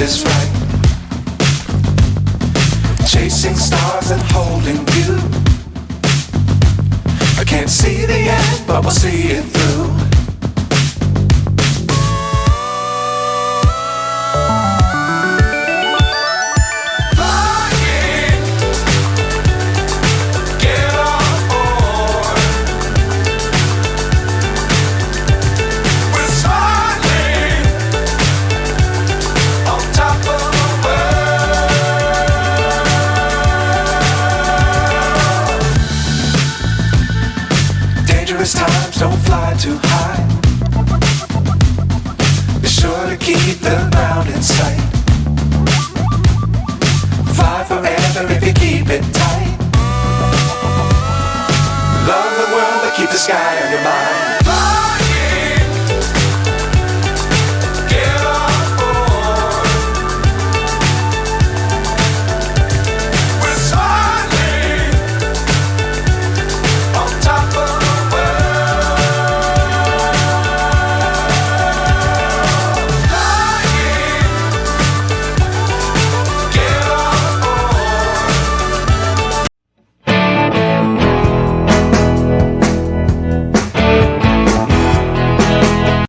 is right. Chasing stars and holding you. I can't see the end, but we'll see it through. Times don't fly too high. Be sure to keep the ground in sight. Fly forever if you keep it tight. Love the world but keep the sky on your